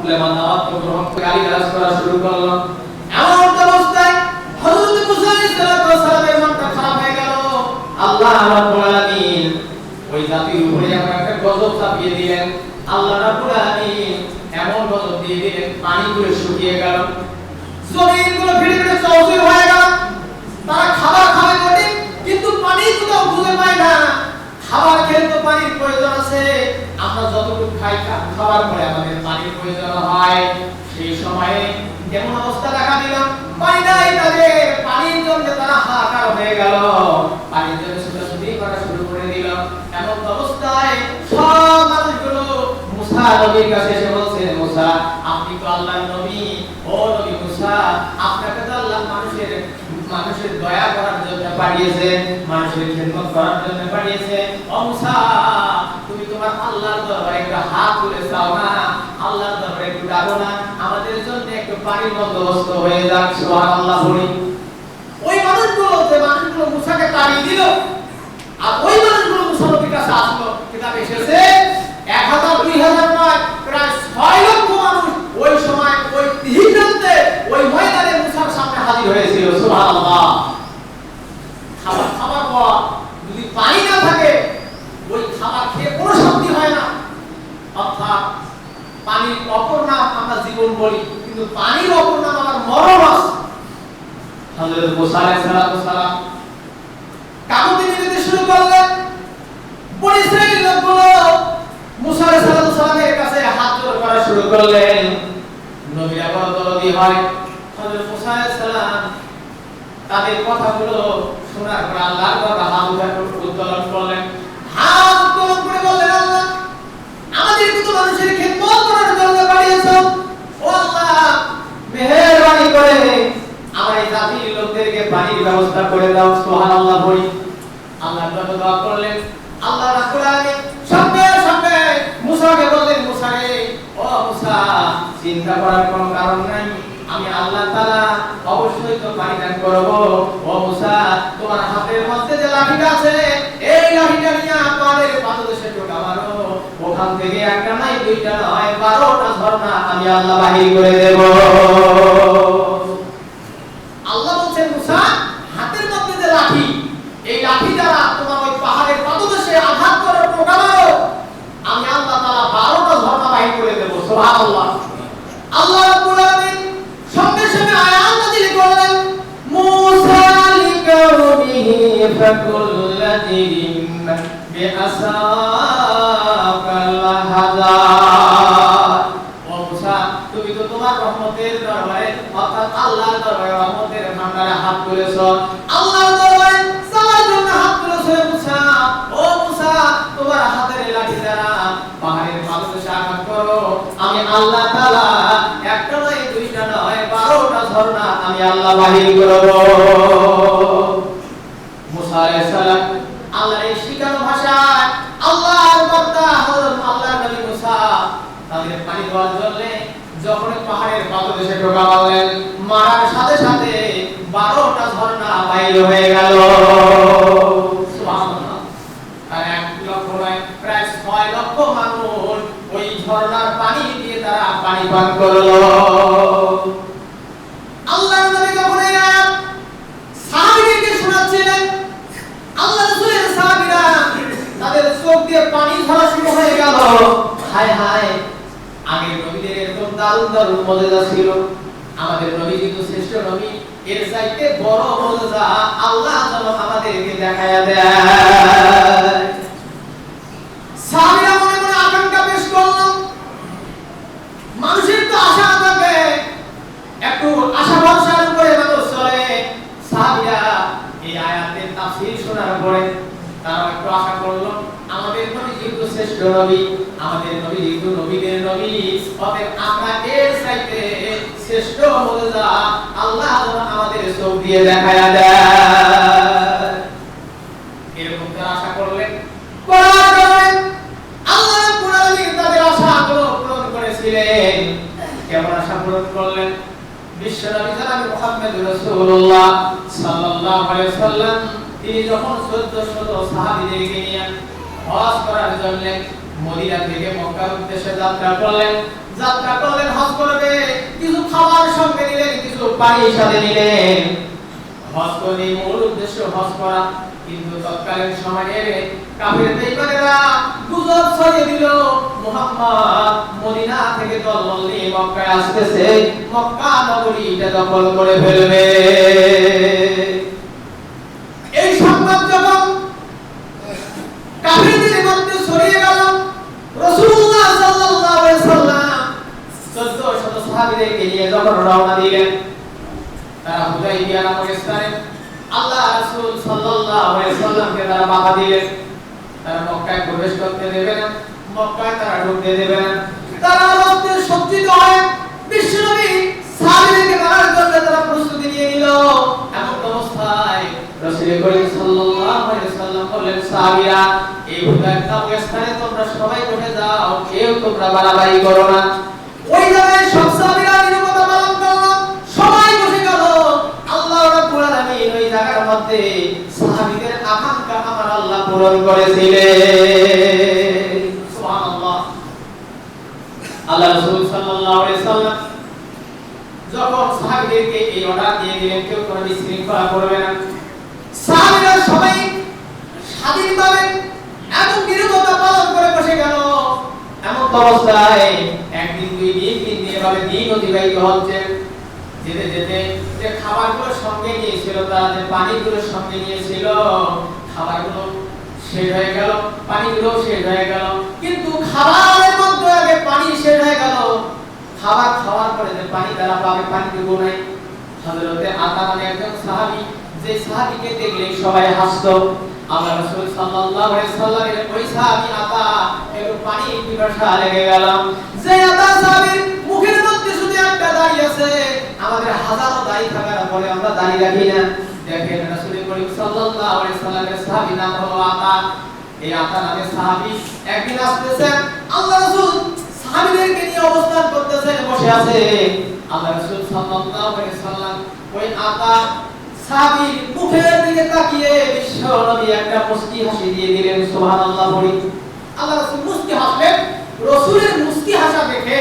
উলামা দাওয়াত গ্রহণ করে গালিগালাজ করা শুরু করলো। এমন অবস্থায় হযরত মুসা আলাইহিস সালামের মনটা খারাপ হয়ে গেল। আল্লাহ রাব্বুল আলামিন ওই জাতির উপরে এমন একটা গজব চাপিয়ে দিলেন। আল্লাহ রাব্বুল আলামিন এমন গজব দিয়ে দিলেন, পানিগুলো শুকিয়ে গেল, জমিনগুলো ভিড়ে ভিড়ে চৌচির হয়ে গেল। তারা খাবার খাবে বটে, কিন্তু পানি কোথাও খুঁজে পায় না। খাবার খেলে তো পানির প্রয়োজন আছে, আমরা যতটুকু খাই খাবার পরে আমাদের পানির প্রয়োজন হয়। সেই সময়ে এমন অবস্থা দেখা দিল, পানি নাই তাদের, পানির জন্য তারা হাহাকার হয়ে গেল, পানির জন্য ছুটাছুটি করা শুরু করে দিল। এমন অবস্থায় সব মানুষগুলো মুসা নবীর কাছে এসে বলছে, মুসা আপনি তো আল্লাহর নবী, ও নবী মুসা, আপনাকে তো আল্লাহ মানুষের দয়া করার জন্য পাঠিয়েছে, মানুষের খেদমত করার জন্য পাঠিয়েছে। ও মুসা, তুমি তোমার আল্লাহর দরবারে একটু হাত তুলে চাও না, আল্লাহর দরবারে একটু ডাকো না, আমাদের জন্য একটু পানির বন্দোবস্ত হয়ে যাক। সুবহানাল্লাহ বলি। ওই মানুষগুলো মুসাকে তাড়িয়ে দিল, আর ওই মানুষগুলো মুসা নবীর কাছে আসলো। কিতাব এসেছে 1000 2000 নয়, প্রায় 6 লক্ষ মানুষ ওই সময় ওই তিহিরাতে ওই ময়দানে মুসার সামনে হাজির হয়েছিল। সুবহানাল্লাহ। খাবার পর যদি পানি না থাকে, ওই খাবার খেয়ে কোনো শান্তি হয় না। অর্থাৎ পানির অপর নাম আমরা জীবন বলি, কিন্তু পানির অপর নাম আমার মরণ আছে। হযরত মুসা আলাইহিস সালাম কাকুতি মিনতি শুরু করলেন। বনি ইসরাঈল লোকগুলো মুসা আলাইহিস সালামের কাছে হাত জোড় করা শুরু করলেন। নবীরা বড় দরদি হয়। হযরত মুসা আলাইহিস সালাম তাদের কথাগুলো শোনার পর আল্লাহর দরবারে হাত উত্তোলন করলেন। হাত উত্তোলন করে বললেন, আল্লাহ আমাদের কত মানুষের খেদমত করার জন্য পাঠিয়েছো, ও আল্লাহ মেহেরবানি করে আমার এই জাতির লোকদেরকে পানির ব্যবস্থা করে দাও। সুবহানাল্লাহ বলি। আল্লাহর দরবারে দোয়া করলেন। আল্লাহ রাব্বুল আলামিন সঙ্গে সঙ্গে মুসাকে বললেন, মুসা রে, ও মুসা চিন্তা করার কোনো কারণ নাই, আমি আল্লাহ তাআলা অবশ্যই তো পানি দান করব। ও মুসা, তোমার হাতের মধ্যে যে লাঠিটা আছে, এই লাঠিটা নিয়ে পাহাড়ের পাদদেশে ঢোকা মারো, ওখান থেকে একটা নাই দুইটা নয় 12টা ঝর্ণা আমি আল্লাহ বাহির করে দেব। আল্লাহ বলছেন, মুসা হাতের মধ্যে যে লাঠি, এই লাঠি দ্বারা তোমার ওই পাহাড়ের পাদদেশে আঘাত করে ঢোকা মারো, আমি আল্লাহ তাআলা 12টা ঝর্ণা বাহির করে দেব। সুবহানাল্লাহ। আল্লাহ রাব্বুল আলামিন সঙ্গে সঙ্গে আয়াত নাযিল করলেন, মুসা লিকাউমিহি ফাকুল্লাযিম বিআসাকাল হাযার। ও মুসা, তুমি তো তোমার রহমতের দরবারে অর্থাৎ আল্লাহর দরবারে রহমতের ভান্ডারে হাত তুলেছো, আল্লাহর দরবারে চাওয়ার জন্য হাত তুলেছো। মুসা, ও মুসা, তোমার হাতের লাঠি দ্বারা পাহাড়ের পাদদেশে আঘাত করো, আমি আল্লাহ তাআলা একটা নয় দুইটা নয় 12টা ঝর্ণা আমি আল্লাহ বাহির করব। মুসা আলাইহিস সালাম আল্লাহর এই শিখানো ভাষায় আল্লাহর বান্দা হযরত আল্লাহর নবী মুসা তাদের পানি দেওয়ার জন্য যখন পাহাড়ের পাদদেশে ঢোকা মারলেন, মারার সাথে সাথে 12টা ঝর্ণা বাইর হয়ে গেল। সুবহানাল্লাহ। আর 1 লক্ষ নয়, প্রায় 6 লক্ষ মানুষ ওই ঝর্ণার পানি দিয়ে তারা পানি পান করলো। আল্লাহর নবী যখন এই আয়াত সাহাবীদেরকে শোনাচ্ছিলেন, আল্লাহ রাসূলের সাহাবীরা তাদের চোখ দিয়ে পানি ঝরা শুরু হয়ে গেল। হায় হায়, আগের নবীদের এরকম দারুণ দারুণ মুজিজা ছিল, আমাদের নবী কিন্তু শ্রেষ্ঠ নবী, এর চাইতে বড় মুজিজা আল্লাহ যেন আমাদেরকে দেখায়া দেয়। সাহাবীরা মনে মনে আকাঙ্ক্ষা পেশ করল। মানুষের তো আশা থাকে, একটু আশা ভরসার উপরে মানুষ চলে। সাহাবীরা এই আয়াতের তাফসীর শোনার পরে তারা একটু আশা করলো, আমাদের নবী যেহেতু শ্রেষ্ঠ নবী, আমাদের নবী যেহেতু নবীদের নবী, অতএব আমরা এর চাইতে শ্রেষ্ঠ মুজিজা আল্লাহ যেন আমাদের চোখ দিয়ে দেখায়া দেয়। এরকম তারা আশা করলেন। আল্লাহ রাব্বুল আলামিন তাদের আশাগুলো পূরণ করেছিলেন। কেমন আশা পূরণ করলেন? বিশ্বনবী জনাব মুহাম্মদুর রাসূলুল্লাহ সাল্লাল্লাহু আলাইহি ওয়াসাল্লাম তিনি যখন 1400 সাহাবীদেরকে নিয়ে হজ করার জন্য মদিনা থেকে মক্কার উদ্দেশ্যে যাত্রা করলেন হজ করবে, কিছু খাবার সঙ্গে নিলেন, কিছু পানি সাথে নিলেন। হজ করে মূল উদ্দেশ্য হজ করা, কিন্তু তৎকালীন সময়ে কাফির বেঈমানেরা গুজব ছড়িয়ে দিল মুহাম্মদ মদিনা থেকে দলবল নিয়ে মক্কায় আসতেছে, মক্কা নগরীটা দখল করে ফেলবে। এই সংবাদ যখন কাফিরদের মধ্যে ছড়িয়ে গেল, রাসূলুল্লাহ সাল্লাল্লাহু আলাইহি সাল্লাম 1400 সাহাবীদেরকে নিয়ে যখন রওনা দিলেন, তারা হুদাইবিয়া নামক স্থানে আল্লাহ রাসূল সাল্লাল্লাহু আলাইহি সাল্লামকে তারা বাধা দিলেন। তারা মক্কায় প্রবেশ করতে দেবে না, মক্কায় তারা ঢুকতে দেবে না। তারা রক্তে সজ্জিত হয়ে বিশ্বনবী সাহাবীদেরকে মারার জন্য তারা প্রস্তুতি নিয়ে নিল। এমন অবস্থায় রাসূল করিম সাল্লাল্লাহু আলাইহি সাল্লাম বললেন, সাহাবীরা এই হুদাইবিয়া নামক স্থানে তোমরা সবাই বসে যাও, কেউ তোমরা বাড়াবাড়ি করো না। ওই জায়গায় সব সাহাবীরা নিরাপত্তা পালন করলো, সবাই বসে গেল। আল্লাহ রাব্বুল আলামিন ওই জায়গার মধ্যে সাহাবীদের আকাঙ্ক্ষা আমার আল্লাহ পূরণ করেছিলেন। সুবহানাল্লাহ। আল্লাহ রাসূল সাল্লাল্লাহু আলাইহি সাল্লাম যখন সাহাবীদেরকে এই অর্ডার দিয়ে দিলেন, কেউ কোনো বিশৃঙ্খলা করবে না, সাহাবীরা সবাই স্বাধীনভাবে এবং নিরাপত্তা পালন করে বসে গেল। এমন অবস্থায় একদিন, দুই দিন, তিন দিন এভাবে দিন অতিবাহিত হচ্ছে। যেতে যেতে যে খাবারগুলো সঙ্গে নিয়েছিল, তারা যে পানিগুলো সঙ্গে নিয়েছিল, খাবারগুলো শেষ হয়ে গেল, পানিগুলো শেষ হয়ে গেল। কিন্তু খাবারের মধ্যে আগে পানি শেষ হয়ে গেল, খাবার খাওয়ার পরে যে পানি তারা পাবে, পানিটুকু নাই। হযরতে আতা নামে একজন সাহাবী, যে সাহাবীকে দেখলেই সবাই হাসতো। আল্লাহ রাসূল সাল্লাল্লাহু আলাইহি সাল্লামের ওই সাহাবী আতা একটু পানি পিপাসা লেগে গেল। যে আতা সাহাবীর মুখের মধ্যে শুধু একটা দাড়ি আছে, আমাদের হাজারো দাড়ি থাকার পরে আমরা দাড়ি রাখি না। দেখেন রাসূল করিম সাল্লাল্লাহু আলাইহি সাল্লামের সাহাবী নাম হলো আতা। এই আতা নামে সাহাবী একদিন আসতেছেন, আল্লাহ রাসূল সাহাবীদেরকে নিয়ে অবস্থান করতেছেন, বসে আছে। আল্লাহ রাসূল সাল্লাল্লাহু আলাইহি সাল্লাম ওই আতা সাহাবীর মুখের দিকে তাকিয়ে বিশ্ব নবী একটা মুস্কি হাসি দিয়ে দিলেন। সুবহানাল্লাহ বলি। আল্লাহ রাসূল মুস্কি হাসলেন। রাসূলের মুস্কি হাসা দেখে